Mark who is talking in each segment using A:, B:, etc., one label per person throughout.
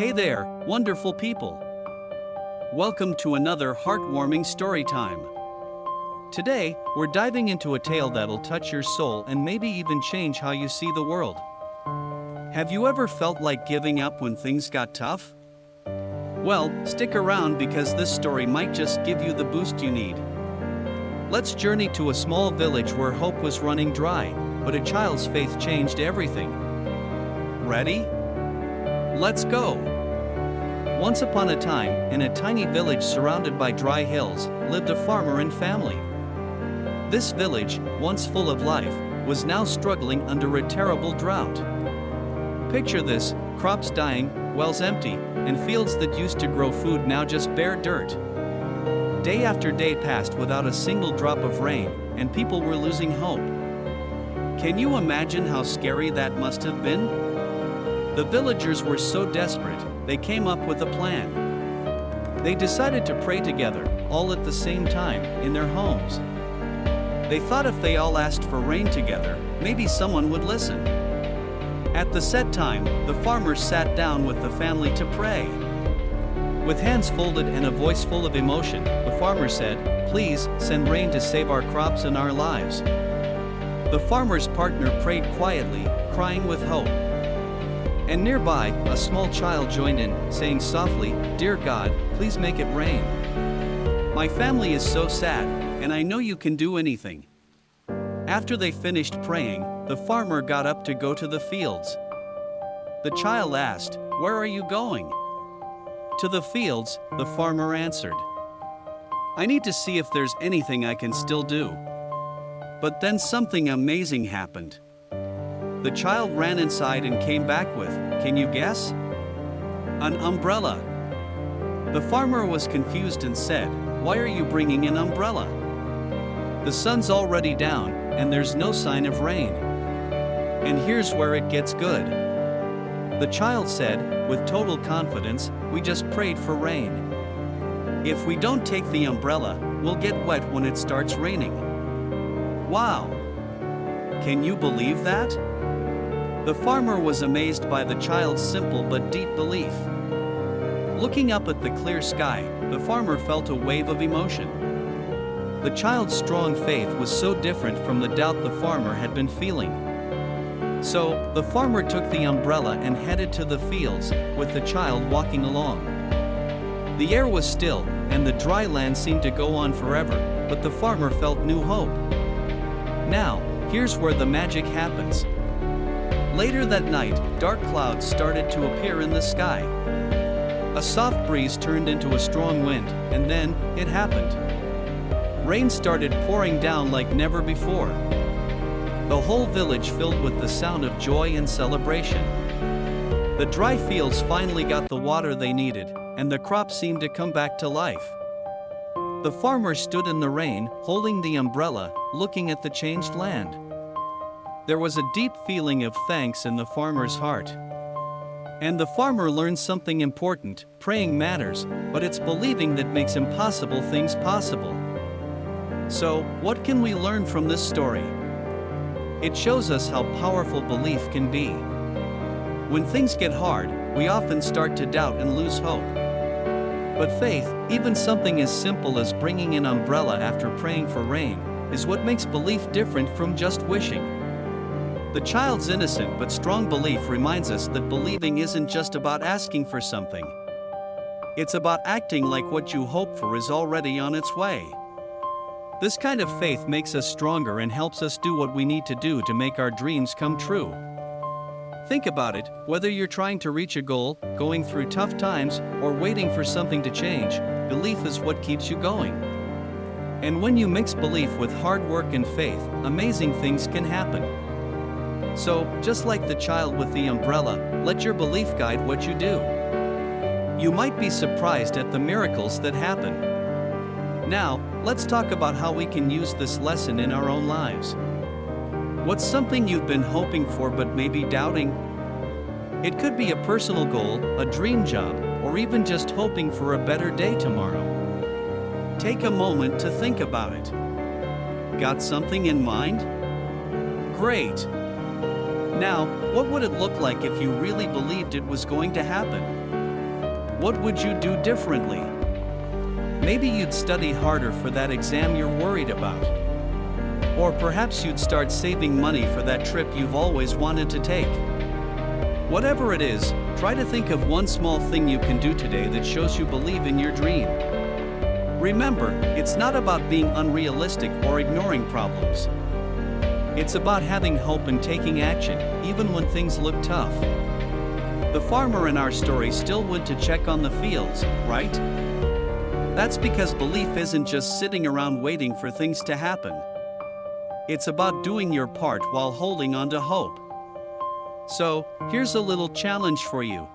A: Hey there, wonderful people. Welcome to another heartwarming story time. Today, we're diving into a tale that'll touch your soul and maybe even change how you see the world. Have you ever felt like giving up when things got tough? Well, stick around because this story might just give you the boost you need. Let's journey to a small village where hope was running dry, but a child's faith changed everything. Ready? Let's go! Once upon a time, in a tiny village surrounded by dry hills, lived a farmer and family. This village, once full of life, was now struggling under a terrible drought. Picture this: crops dying, wells empty, and fields that used to grow food now just bare dirt. Day after day passed without a single drop of rain, and people were losing hope. Can you imagine how scary that must have been? The villagers were so desperate, they came up with a plan. They decided to pray together, all at the same time, in their homes. They thought if they all asked for rain together, maybe someone would listen. At the set time, the farmers sat down with the family to pray. With hands folded and a voice full of emotion, the farmer said, "Please, send rain to save our crops and our lives." The farmer's partner prayed quietly, crying with hope. And nearby, a small child joined in, saying softly, "Dear God, please make it rain. My family is so sad, and I know you can do anything." After they finished praying, the farmer got up to go to the fields. The child asked, "Where are you going?" "To the fields," the farmer answered. "I need to see if there's anything I can still do." But then something amazing happened. The child ran inside and came back with, can you guess? An umbrella. The farmer was confused and said, "Why are you bringing an umbrella? The sun's already down, and there's no sign of rain." And here's where it gets good. The child said, with total confidence, "We just prayed for rain. If we don't take the umbrella, we'll get wet when it starts raining." Wow! Can you believe that? The farmer was amazed by the child's simple but deep belief. Looking up at the clear sky, the farmer felt a wave of emotion. The child's strong faith was so different from the doubt the farmer had been feeling. So, the farmer took the umbrella and headed to the fields, with the child walking along. The air was still, and the dry land seemed to go on forever, but the farmer felt new hope. Now, here's where the magic happens. Later that night, dark clouds started to appear in the sky. A soft breeze turned into a strong wind, and then, it happened. Rain started pouring down like never before. The whole village filled with the sound of joy and celebration. The dry fields finally got the water they needed, and the crops seemed to come back to life. The farmer stood in the rain, holding the umbrella, looking at the changed land. There was a deep feeling of thanks in the farmer's heart. And the farmer learned something important: praying matters, but it's believing that makes impossible things possible. So, what can we learn from this story? It shows us how powerful belief can be. When things get hard, we often start to doubt and lose hope. But faith, even something as simple as bringing an umbrella after praying for rain, is what makes belief different from just wishing. The child's innocent but strong belief reminds us that believing isn't just about asking for something. It's about acting like what you hope for is already on its way. This kind of faith makes us stronger and helps us do what we need to do to make our dreams come true. Think about it: whether you're trying to reach a goal, going through tough times, or waiting for something to change, belief is what keeps you going. And when you mix belief with hard work and faith, amazing things can happen. So, just like the child with the umbrella, let your belief guide what you do. You might be surprised at the miracles that happen. Now, let's talk about how we can use this lesson in our own lives. What's something you've been hoping for but maybe doubting? It could be a personal goal, a dream job, or even just hoping for a better day tomorrow. Take a moment to think about it. Got something in mind? Great! Now, what would it look like if you really believed it was going to happen? What would you do differently? Maybe you'd study harder for that exam you're worried about. Or perhaps you'd start saving money for that trip you've always wanted to take. Whatever it is, try to think of one small thing you can do today that shows you believe in your dream. Remember, it's not about being unrealistic or ignoring problems. It's about having hope and taking action, even when things look tough. The farmer in our story still went to check on the fields, right? That's because belief isn't just sitting around waiting for things to happen. It's about doing your part while holding on to hope. So, here's a little challenge for you.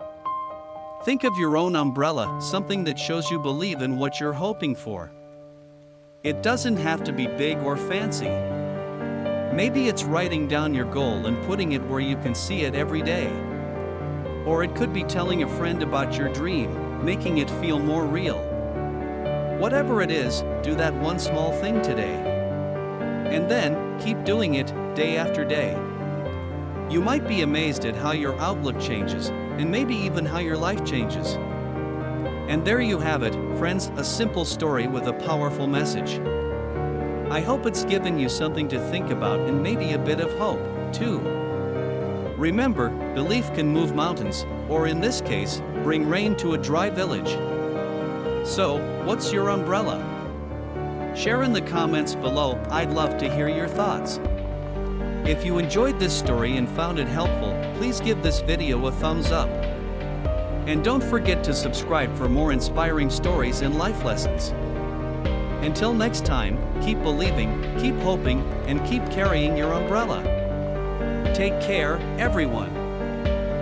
A: Think of your own umbrella, something that shows you believe in what you're hoping for. It doesn't have to be big or fancy. Maybe it's writing down your goal and putting it where you can see it every day. Or it could be telling a friend about your dream, making it feel more real. Whatever it is, do that one small thing today. And then, keep doing it, day after day. You might be amazed at how your outlook changes, and maybe even how your life changes. And there you have it, friends, a simple story with a powerful message. I hope it's given you something to think about and maybe a bit of hope, too. Remember, belief can move mountains, or in this case, bring rain to a dry village. So, what's your umbrella? Share in the comments below, I'd love to hear your thoughts. If you enjoyed this story and found it helpful, please give this video a thumbs up. And don't forget to subscribe for more inspiring stories and life lessons. Until next time, keep believing, keep hoping, and keep carrying your umbrella. Take care, everyone.